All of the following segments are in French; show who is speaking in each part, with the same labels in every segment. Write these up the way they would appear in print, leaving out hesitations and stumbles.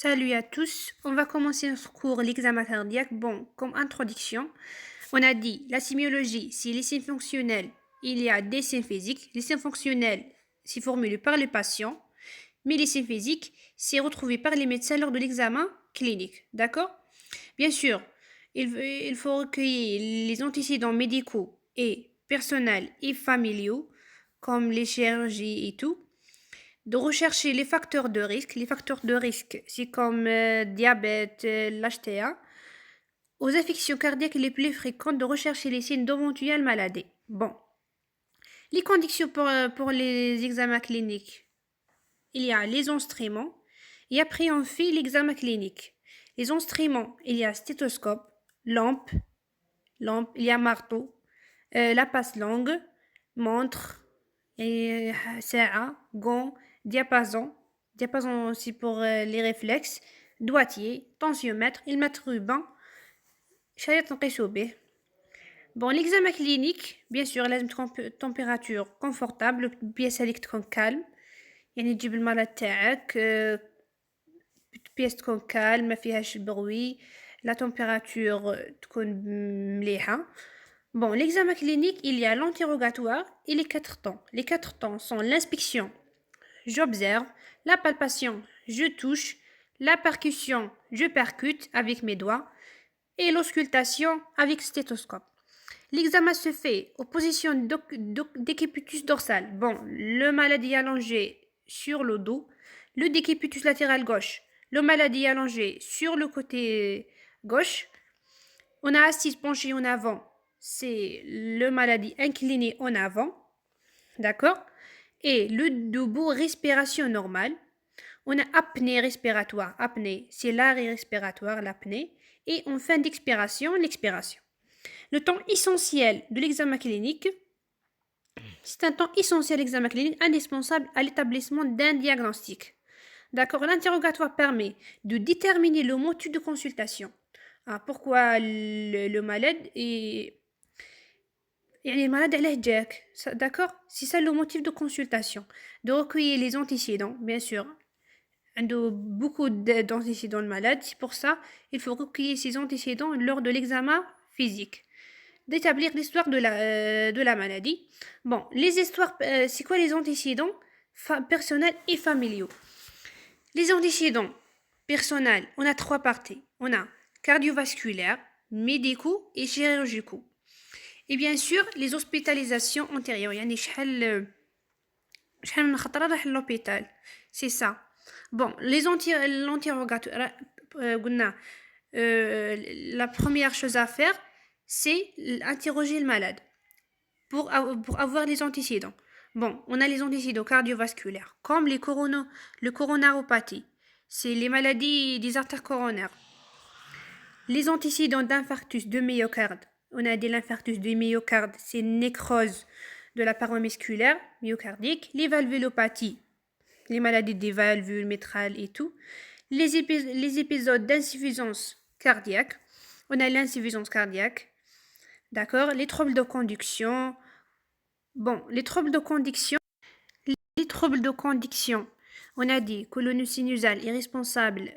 Speaker 1: Salut à tous, on va commencer notre cours l'examen cardiaque. Bon, comme introduction, on a dit la sémiologie, c'est les signes fonctionnels. Il y a des signes physiques. Les signes fonctionnels, c'est formulé par le patient, mais les signes physiques, c'est retrouvé par les médecins lors de l'examen clinique. D'accord? Bien sûr, il faut recueillir les antécédents médicaux et personnels et familiaux, comme les chirurgies et tout de rechercher les facteurs de risque. Les facteurs de risque, c'est comme diabète, l'HTA. Aux affections cardiaques les plus fréquentes, de rechercher les signes d'éventuelles maladies. Bon, les conditions pour les examens cliniques. Il y a les instruments et après on fait l'examen clinique. Les instruments, il y a stéthoscope, lampe, il y a marteau, la passe-langue, montre, et sa'a, gants, diapason. Diapason aussi pour les réflexes, doigtier, tensiomètre, il mètre ruban, شريط نقيسو به. Bon, l'examen clinique, bien sûr, لازم température confortable, pièce هذيك تكون calme. يعني تجيب المرض تاعك pièce تكون calme ما فيهاش bruit, la température تكون مليحة. Bon, l'examen clinique, il y a l'interrogatoire et les 4 temps. Les 4 temps sont l'inspection, j'observe, la palpation, je touche, la percussion, je percute avec mes doigts et l'auscultation avec stéthoscope. L'examen se fait aux positions décubitus dorsal. Bon, le maladie allongé sur le dos, le décubitus latéral gauche, le maladie allongé sur le côté gauche. On a assise penchée en avant, c'est le maladie incliné en avant, d'accord? Et le debout, respiration normale. On a apnée respiratoire, apnée, c'est l'arrêt respiratoire, l'apnée. Et en fin d'expiration, l'expiration. Le temps essentiel de l'examen clinique, c'est un temps essentiel de l'examen clinique indispensable à l'établissement d'un diagnostic. D'accord, l'interrogatoire permet de déterminer le motif de consultation. Pourquoi le malade est... يعني المرض علاه جاك d'accord, c'est ça le motif de consultation, de recueillir les antécédents, bien sûr. عنده beaucoup d'antécédents le malade, c'est pour ça il faut recueillir ces antécédents lors de l'examen physique, d'établir l'histoire de la maladie. Bon, les histoires, c'est quoi les antécédents personnels et familiaux? Les antécédents personnels, on a 3 parties. On a cardiovasculaires, médicaux et chirurgicaux. Et bien sûr, les hospitalisations antérieures. يعني شحال من خطرة راح l'hôpital. C'est ça. Bon, l'interrogatoire, قلنا, la première chose à faire, c'est interroger le malade pour avoir les antécédents. Bon, on a les antécédents cardiovasculaires, comme le coronaropathie. C'est les maladies des artères coronaires. Les antécédents d'infarctus de myocarde. On a de l'infarctus du myocarde, c'est une nécrose de la paroi musculaire myocardique. Les valvulopathies, les maladies des valvules mitrales et tout. Les épisodes d'insuffisance cardiaque. On a l'insuffisance cardiaque. D'accord. Les troubles de conduction. Bon, les troubles de conduction. On a dit que le nœud sinusal est responsable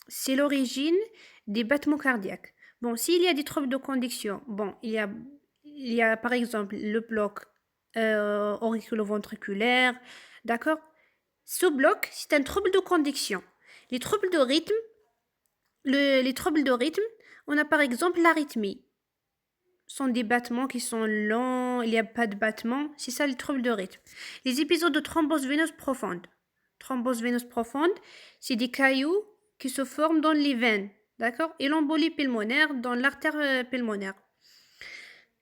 Speaker 1: c'est l'origine des battements cardiaques. Bon, s'il y a des troubles de conduction, bon, il y a par exemple le bloc auriculo-ventriculaire, d'accord? Ce bloc, c'est un trouble de conduction. Les troubles de rythme, les troubles de rythme, on a par exemple l'arythmie. Sont des battements qui sont lents, il n'y a pas de battements, c'est ça les troubles de rythme. Les épisodes de thrombose veineuse profonde. Thrombose veineuse profonde, c'est des cailloux qui se forment dans les veines, d'accord? Et l'embolie pulmonaire dans l'artère pulmonaire.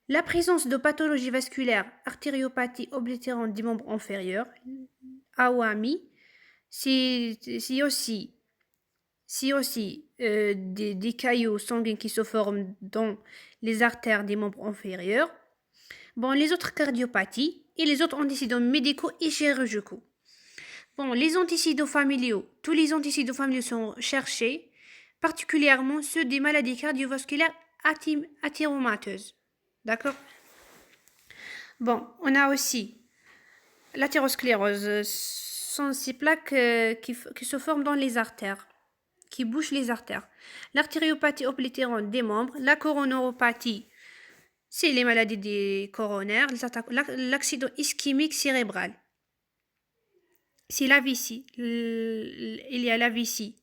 Speaker 1: La présence de pathologies vasculaires, artériopathie oblitérante des membres inférieurs, AOAMI, c'est aussi des caillots sanguins qui se forment dans les artères des membres inférieurs. Bon, les autres cardiopathies et les autres antécédents médicaux et chirurgicaux. Bon, les antécédents familiaux, tous les antécédents familiaux sont cherchés, particulièrement ceux des maladies cardiovasculaires athéromateuses. D'accord? Bon, on a aussi l'athérosclérose, sont ces plaques qui se forment dans les artères, qui bouchent les artères. L'artériopathie oblitérante des membres, la coronaropathie, c'est les maladies des coronaires, l'accident ischémique cérébral. C'est l'AVC, il y a l'AVC.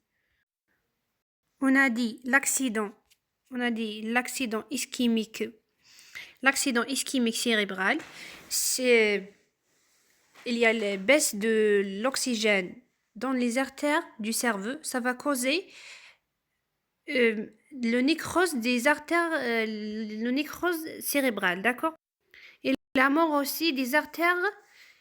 Speaker 1: On a dit l'accident ischémique, l'accident ischémique cérébral, c'est il y a la baisse de l'oxygène dans les artères du cerveau, ça va causer le nécrose des artères, le nécrose cérébrale, d'accord? Et la mort aussi des artères,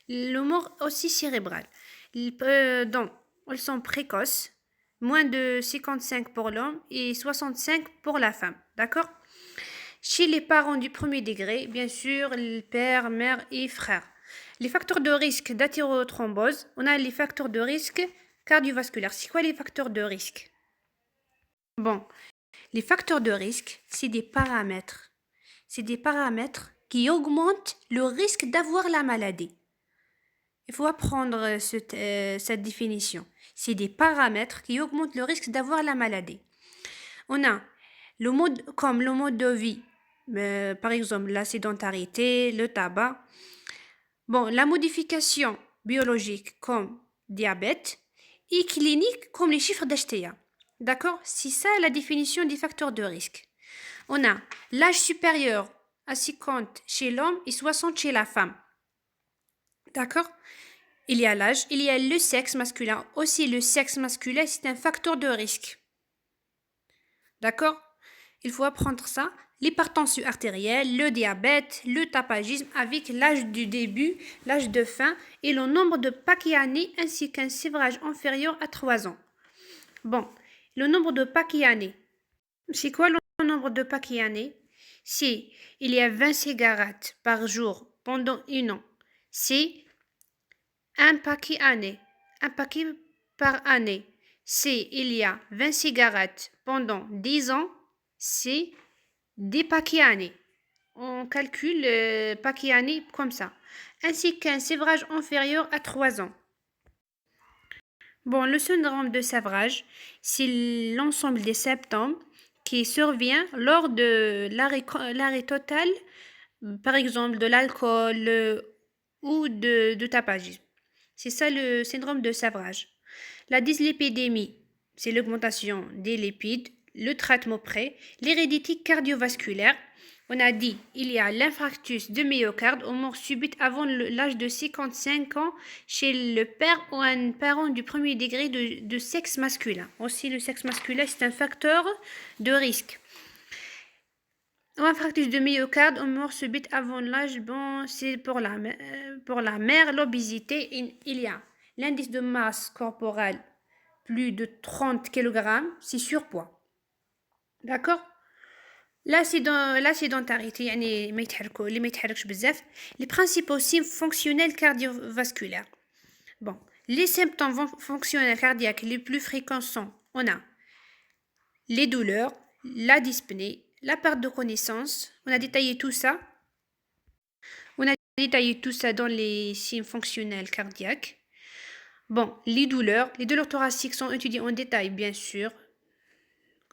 Speaker 1: le mort aussi cérébrale. Donc, elles sont précoces, moins de 55 pour l'homme et 65 pour la femme, d'accord? Chez les parents du premier degré, bien sûr, le père, mère et frère. Les facteurs de risque d'athérothrombose, on a les facteurs de risque cardiovasculaires. C'est quoi les facteurs de risque? Bon, les facteurs de risque, c'est des paramètres. C'est des paramètres qui augmentent le risque d'avoir la maladie. Il faut apprendre cette définition. C'est des paramètres qui augmentent le risque d'avoir la maladie. On a comme le mode de vie, par exemple la sédentarité, le tabac. Bon, la modification biologique comme diabète et clinique comme les chiffres d'HTA. D'accord? C'est ça la définition des facteurs de risque. On a l'âge supérieur à 50 chez l'homme et 60 chez la femme. D'accord? Il y a l'âge, il y a le sexe masculin. Aussi, le sexe masculin, c'est un facteur de risque. D'accord? Il faut apprendre ça. L'hypertension artérielle, le diabète, le tabagisme avec l'âge du début, l'âge de fin et le nombre de Pacchiani ainsi qu'un sévrage inférieur à 3 ans. Bon, le nombre de Pacchiani. C'est quoi le nombre de Pacchiani? Si il y a 20 cigarettes par jour pendant 1 an, c'est un paquet année. Un paquet par année. Si il y a 20 cigarettes pendant 10 ans, c'est des paquets années. On calcule paquets années comme ça. Ainsi qu'un sévrage inférieur à 3 ans. Bon, le syndrome de sévrage, c'est l'ensemble des symptômes qui survient lors de l'arrêt total, par exemple de l'alcool ou de tabagisme. C'est ça le syndrome de sévrage. La dyslipidémie, c'est l'augmentation des lipides, le traitement prêt, l'hérédité cardiovasculaire. On a dit, il y a l'infarctus de myocarde ou mort subite avant l'âge de 55 ans chez le père ou un parent du premier degré de sexe masculin. Aussi, le sexe masculin, c'est un facteur de risque. Infarctus de myocarde ou mort subite avant l'âge, bon, c'est pour la mère, l'obésité, il y a l'indice de masse corporelle plus de 30 kg, c'est surpoids. D'accord? La sédentarité, يعني ما يتحركش بزاف. Les principaux signes fonctionnels cardiovasculaires. Bon, les symptômes fonctionnels cardiaques les plus fréquents sont, on a les douleurs, la dyspnée, la perte de connaissance. On a détaillé tout ça. On a détaillé tout ça dans les signes fonctionnels cardiaques. Bon, les douleurs thoraciques sont étudiées en détail, bien sûr,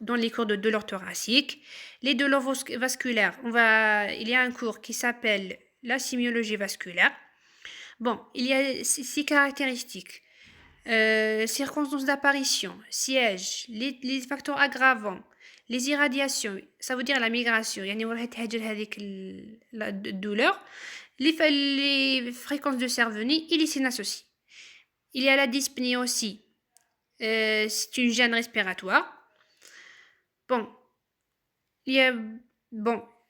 Speaker 1: dans les cours de douleurs thoraciques. Les douleurs vasculaires, il y a un cours qui s'appelle la sémiologie vasculaire. Bon, il y a six caractéristiques. Circonstances d'apparition, siège, les facteurs aggravants, les irradiations, ça veut dire la migration, يعني وراها تهجر هذيك la douleur, les fréquences de cervenie et les sinus aussi. Il y a la dyspnée aussi, c'est une gêne respiratoire. Bon,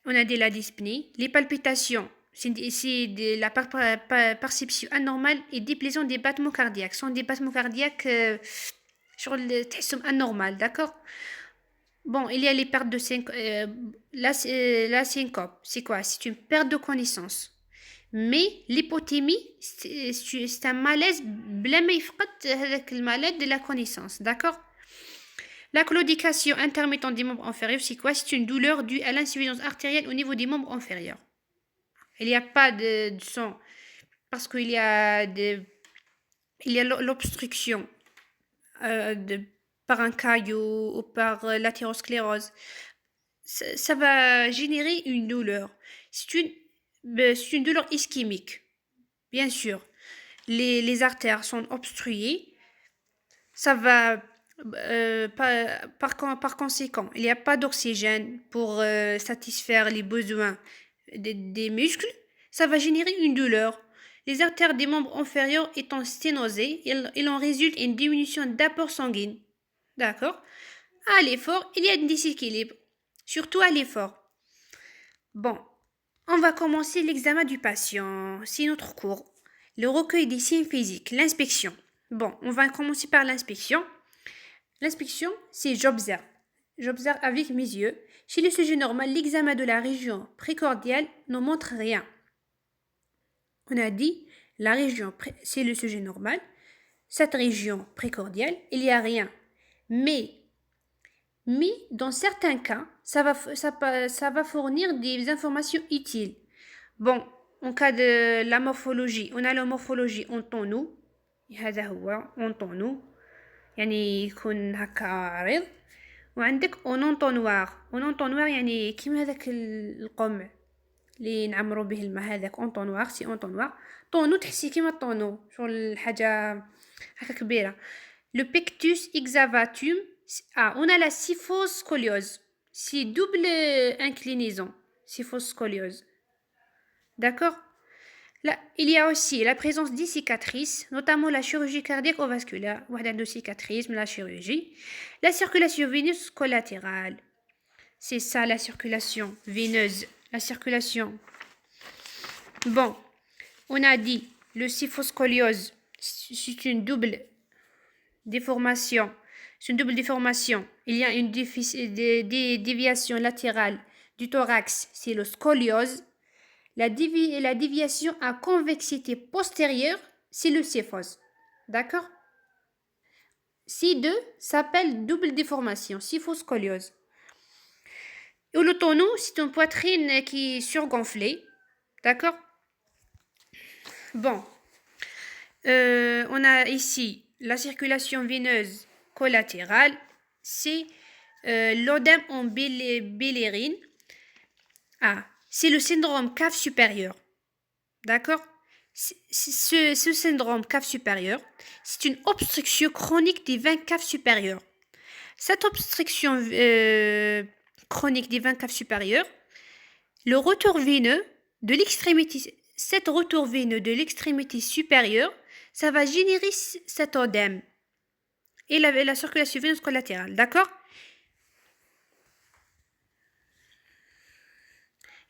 Speaker 1: on a dit la dyspnée, les palpitations, c'est la perception anormale et déplaisante des battements cardiaques. Ce sont des battements cardiaques sur le test anormal, d'accord? Bon, il y a les pertes de la syncope, c'est quoi? C'est une perte de connaissance. Mais l'hypothémie, c'est un malaise بلا ما يفقد هذاك المالade de la connaissance, d'accord? La claudication intermittente des membres inférieurs, c'est quoi? C'est une douleur due à l'insuffisance artérielle au niveau des membres inférieurs. Il n'y a pas de son parce qu'il y a il y a l'obstruction par un caillot ou par l'athérosclérose. Ça va générer une douleur. C'est une douleur ischémique, bien sûr. Les artères sont obstruées. Ça va, par conséquent, il n'y a pas d'oxygène pour satisfaire les besoins des muscles. Ça va générer une douleur. Les artères des membres inférieurs étant sténosées, il en résulte une diminution d'apport sanguin. D'accord? À l'effort, il y a un déséquilibre, surtout à l'effort. Bon, on va commencer l'examen du patient. C'est notre cours. Le recueil des signes physiques, l'inspection. Bon, on va commencer par l'inspection. L'inspection, c'est j'observe. J'observe avec mes yeux. Chez le sujet normal, l'examen de la région précordiale ne montre rien. On a dit, la région, c'est le sujet normal. Cette région précordiale, il n'y a rien. Mais dans certains cas, ça va fournir des informations utiles. Bon, en cas de la morphologie, on a la morphologie en طونو. هذا هو en طونو. يعني يكون هكا عريض. وعندك en entonnoir. En entonnoir يعني كيما هذاك القمع اللي نعمرو به الماء، هذاك entonnoir. سي entonnoir. طونو تحسي كيما الطونو، شغل حاجة هكا كبيرة. Le pectus excavatum. Ah, on a la scoliose. C'est double inclinaison. Scoliose. D'accord? Là, il y a aussi la présence des cicatrices, notamment la chirurgie cardiaque ou vasculaire, ou de cicatrices, la chirurgie. La circulation veineuse collatérale. C'est ça la circulation veineuse. La circulation. Bon, on a dit le scoliose, c'est une double déformation. C'est une double déformation. Il y a une déviation latérale du thorax, c'est le scoliose. La déviation à convexité postérieure, c'est le cyphose. D'accord? C2 s'appelle double déformation, cyphoscoliose. Et le tonneau, c'est une poitrine qui est surgonflée. D'accord? Bon. On a ici la circulation veineuse collatérale, c'est l'œdème en bilirine. Ah, c'est le syndrome cave supérieur. D'accord? Ce syndrome cave supérieur, c'est une obstruction chronique des veines caves supérieures. Cette obstruction chronique des veines caves supérieures, cet retour veineux de l'extrémité supérieure, ça va générer cet œdème et la circulation veineuse collatérale. D'accord?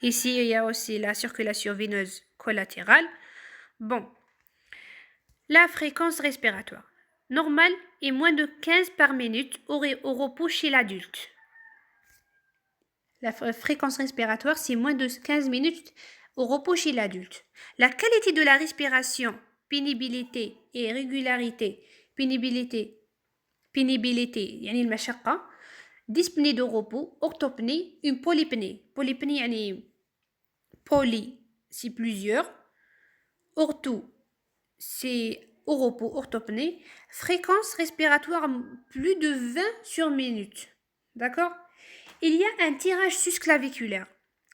Speaker 1: Ici, il y a aussi la circulation veineuse collatérale. Bon. La fréquence respiratoire. Normale est moins de 15 par minute au repos chez l'adulte. La fréquence respiratoire, c'est moins de 15 minutes au repos chez l'adulte. La qualité de la respiration, pénibilité et régularité. Pénibilité, يعني المشقة. Dyspnée de repos, orthopnée, une polypnée. Polypnée يعني poly, c'est plusieurs. Ortho, c'est au repos, orthopnée. Fréquence respiratoire plus de 20 sur minute. D'accord? Il y a un tirage susclaviculaire.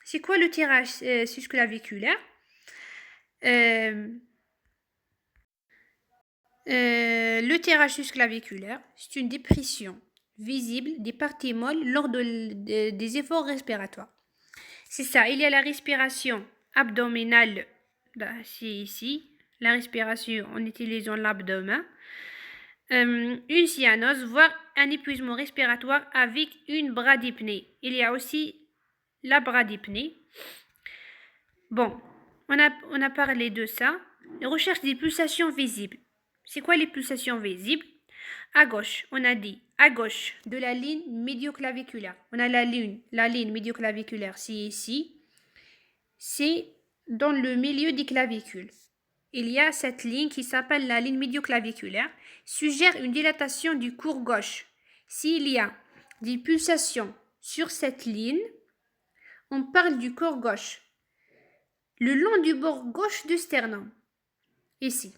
Speaker 1: C'est quoi le tirage susclaviculaire? Le tirage susclaviculaire, c'est une dépression visible des parties molles lors des efforts respiratoires. C'est ça, il y a la respiration abdominale, c'est ici, la respiration en utilisant l'abdomen, une cyanose, voire un épuisement respiratoire avec une bradypnée. Il y a aussi la bradypnée. Bon, on a parlé de ça. Recherche des pulsations visibles. C'est quoi les pulsations visibles? À gauche, on a dit à gauche de la ligne médioclaviculaire. On a la ligne médioclaviculaire, c'est ici. C'est dans le milieu des clavicules. Il y a cette ligne qui s'appelle la ligne médioclaviculaire, suggère une dilatation du cours gauche. S'il y a des pulsations sur cette ligne, on parle du corps gauche. Le long du bord gauche du sternum. Ici,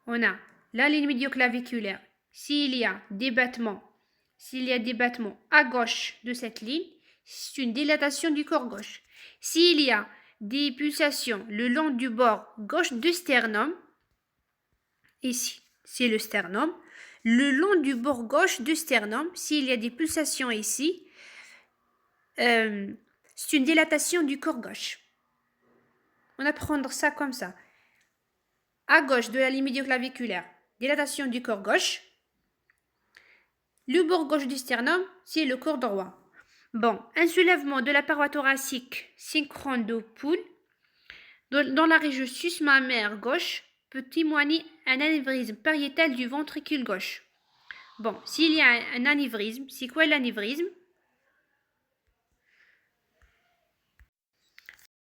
Speaker 1: on a la ligne médioclaviculaire, s'il y a des battements à gauche de cette ligne, c'est une dilatation du corps gauche. S'il y a des pulsations le long du bord gauche du sternum, ici, c'est le sternum, le long du bord gauche du sternum, s'il y a des pulsations ici, c'est une dilatation du corps gauche. On va prendre ça comme ça. À gauche de la ligne médioclaviculaire, dilatation du corps gauche. Le bord gauche du sternum, c'est le corps droit. Bon, un soulèvement de la paroi thoracique synchrone de Poole dans la région sus-mammaire gauche peut témoigner un anévrisme pariétal du ventricule gauche. Bon, s'il y a un anévrisme, c'est quoi l'anévrisme?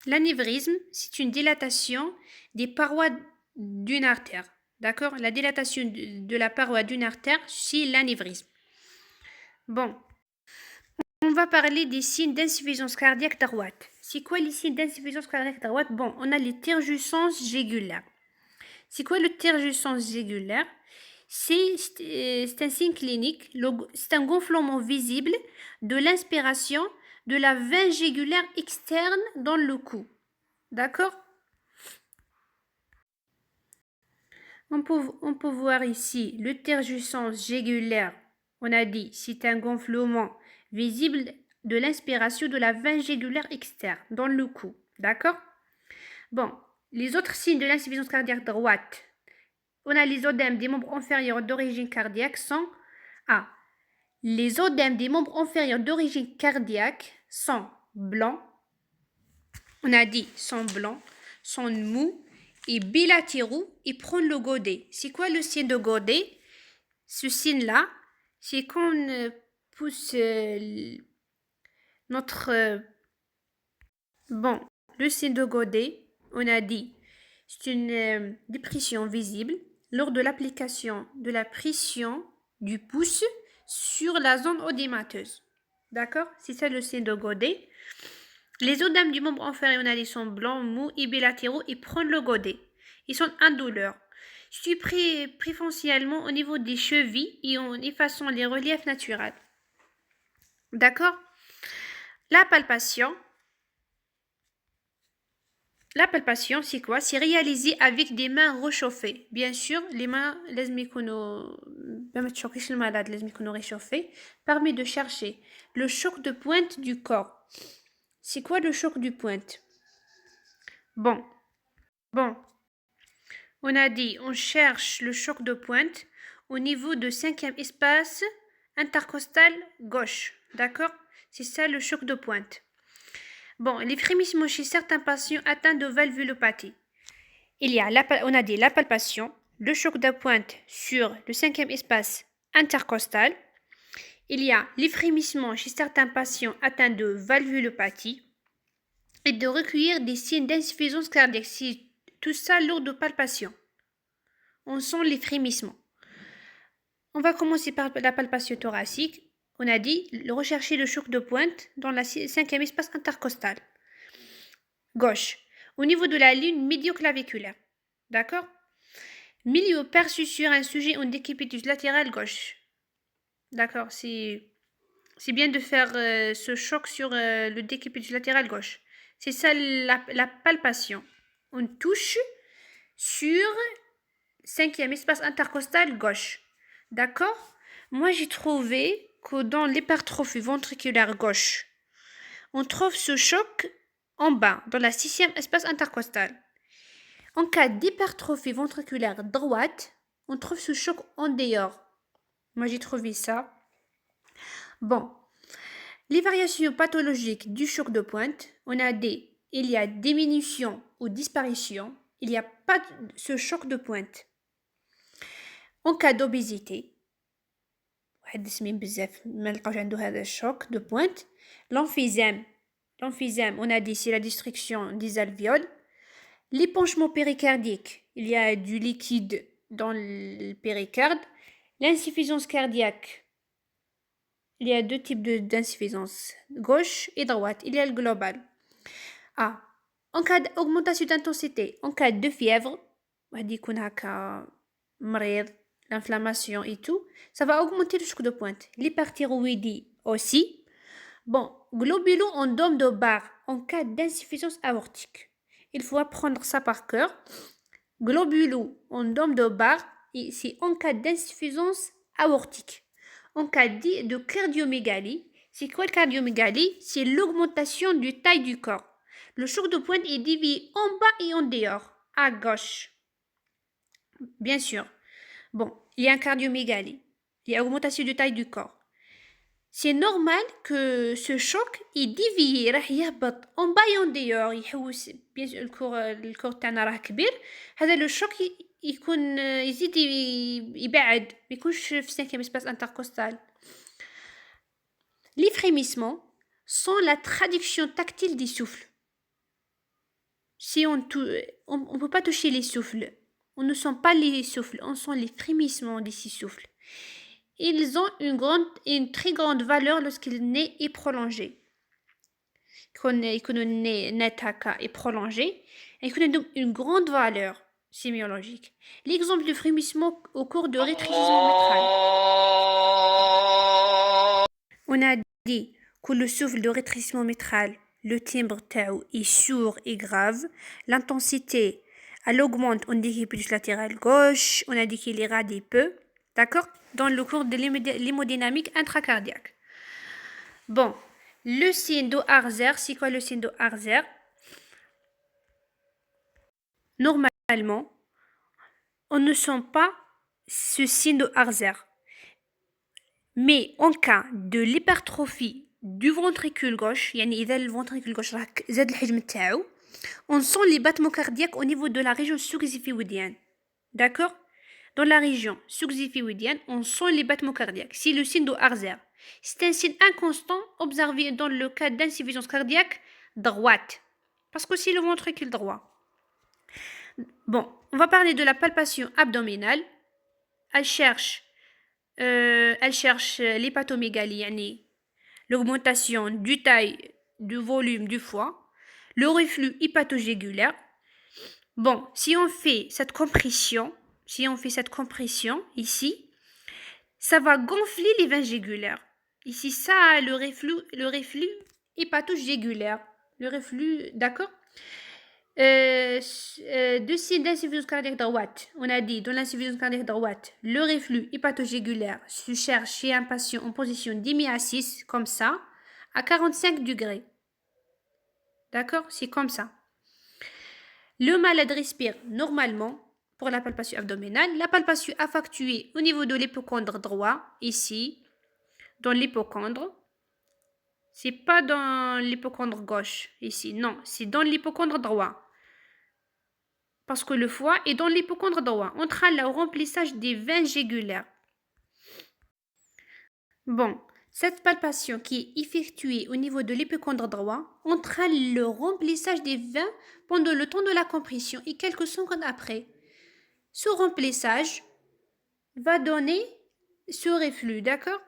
Speaker 1: L'anévrisme, c'est une dilatation des parois d'une artère. D'accord? La dilatation de la paroi d'une artère, c'est l'anévrisme. Bon, on va parler des signes d'insuffisance cardiaque droite. C'est quoi les signes d'insuffisance cardiaque droite? Bon, on a les terjussences jugulaires. C'est quoi le terjussences jugulaire? C'est un signe clinique, c'est un gonflement visible de l'inspiration de la veine jugulaire externe dans le cou. D'accord? On peut voir ici le terjussences jugulaire. On a dit c'est un gonflement visible de l'inspiration de la veine jugulaire externe dans le cou. D'accord? Bon, les autres signes de l'insuffisance cardiaque droite. On a les œdèmes des membres inférieurs d'origine cardiaque sont les œdèmes des membres inférieurs d'origine cardiaque sont blancs. On a dit sont blancs, sont mous et bilatéraux et prennent le godet. C'est quoi le signe de godet? Ce signe-là, c'est qu'on pousse notre... bon, le signe de godet, on a dit, c'est une dépression visible lors de l'application de la pression du pouce sur la zone œdémateuse. D'accord? C'est ça le signe de godet. Les œdèmes du membre inférieur, on a dit, sont blancs, mous et bilatéraux et prennent le godet. Ils sont indoleurs. Je suis préférentiellement au niveau des chevilles et en effaçant les reliefs naturels. D'accord? La palpation, c'est quoi? C'est réalisé avec des mains réchauffées. Bien sûr, les mains, les réchauffées, permet de chercher le choc de pointe du corps. C'est quoi le choc du pointe? Bon. On a dit, on cherche le choc de pointe au niveau de 5e espace intercostal gauche. D'accord? C'est ça le choc de pointe. Bon, les frémissements chez certains patients atteints de valvulopathie. On a dit la palpation, le choc de pointe sur le 5e espace intercostal. Il y a les frémissements chez certains patients atteints de valvulopathie et de recueillir des signes d'insuffisance cardiaque. C'est tout ça lors de palpation. On sent les frémissements. On va commencer par la palpation thoracique. On a dit rechercher le choc de pointe dans la 5e espace intercostal gauche, au niveau de la ligne médioclaviculaire. D'accord? Milieu perçu sur un sujet en décubitus latéral gauche. D'accord? C'est bien de faire ce choc sur le décubitus latéral gauche. C'est ça la palpation. On touche sur 5e espace intercostal gauche. D'accord? Moi, j'ai trouvé que dans l'hypertrophie ventriculaire gauche, on trouve ce choc en bas, dans la 6e espace intercostal. En cas d'hypertrophie ventriculaire droite, on trouve ce choc en dehors. Moi, j'ai trouvé ça. Bon. Les variations pathologiques du choc de pointe, on a il y a diminution ou disparition, il n'y a pas ce choc de pointe. En cas d'obésité, choc de pointe, l'emphysème, on a dit c'est la destruction des alvéoles. L'épanchement péricardique, il y a du liquide dans le péricarde. L'insuffisance cardiaque, il y a deux types d'insuffisance, gauche et droite. Il y a le global. En cas d'augmentation d'intensité, en cas de fièvre, on a dit qu'on a مريض, l'inflammation et tout, ça va augmenter le choc de pointe. L'hyperthyroïdie aussi. Bon, globulons en dôme de barre en cas d'insuffisance aortique. Il faut apprendre ça par cœur. Globulons en dôme de barre, c'est en cas d'insuffisance aortique. En cas de cardiomégalie, c'est quoi le cardiomégalie? C'est l'augmentation du taille du corps. Le choc de pointe est divisé en bas et en dehors, à gauche. Bien sûr. Bon, il y a un cardiomégalie. Il y a augmentation de taille du corps. C'est normal que ce choc est dévié راح يهبط en bas et en dehors يحوس bien sûr الكور تاعنا راه كبير هذا لو شوك يكون يزيد يبعد ما يكونش في cinquième espace intercostal. Les frémissements sont la traduction tactile des souffles. Si on peut pas toucher les souffles, on ne sent pas les souffles, on sent les frémissements de ces souffles. Ils ont une très grande valeur lorsqu'il naît et prolongé. يكون net هكا et prolongé, يكون donc une grande valeur sémiologique. L'exemple de frémissement au cours de rétrécissement métral. On a dit que le souffle de rétrécissement métral, le timbre تاعو est sourd et grave. L'intensité, elle augmente en décuplage latéral gauche. On a dit qu'il irradie peu. D'accord? Dans le cours de l'hémodynamique intracardiaque. Bon, le signe de Harzer, c'est quoi le signe de Harzer? Normalement, on ne sent pas ce signe de Harzer. Mais en cas de l'hypertrophie du ventricule gauche, يعني إذا le ventricule gauche زاد الحجم تاعو, on sent les battements cardiaques au niveau de la région subxiphidienne. D'accord? Dans la région subxiphidienne, on sent les battements cardiaques. C'est le signe de Harzer. C'est un signe inconstant observé dans le cas d'insuffisance cardiaque droite. Parce que c'est le ventricule droit. Bon, on va parler de la palpation abdominale. Elle cherche l'hépatomégalie, yani l'augmentation du taille, du volume du foie, le reflux hépatogégulaire. Bon, si on fait cette compression ici, ça va gonfler les veines jugulaires. Ici, ça, le reflux hépatogégulaire. Le reflux, d'accord? Deux signes d'insuffisance cardiaque droite. On a dit, dans l'insuffisance cardiaque droite, le reflux hépatogégulaire se cherche chez un patient en position d'hémiasis, comme ça, à 45 degrés. D'accord? C'est comme ça. Le malade respire normalement pour la palpation abdominale. La palpation affectuée au niveau de l'hypocondre droit, ici, dans l'hypocondre. C'est pas dans l'hypocondre gauche, ici. Non, c'est dans l'hypocondre droit. Parce que le foie est dans l'hypocondre droit. On entraîne le remplissage des veines jugulaires. Bon, cette palpation qui est effectuée au niveau de l'hypocondre droit entraîne le remplissage des veines pendant le temps de la compression et quelques secondes après. Ce remplissage va donner ce reflux, d'accord?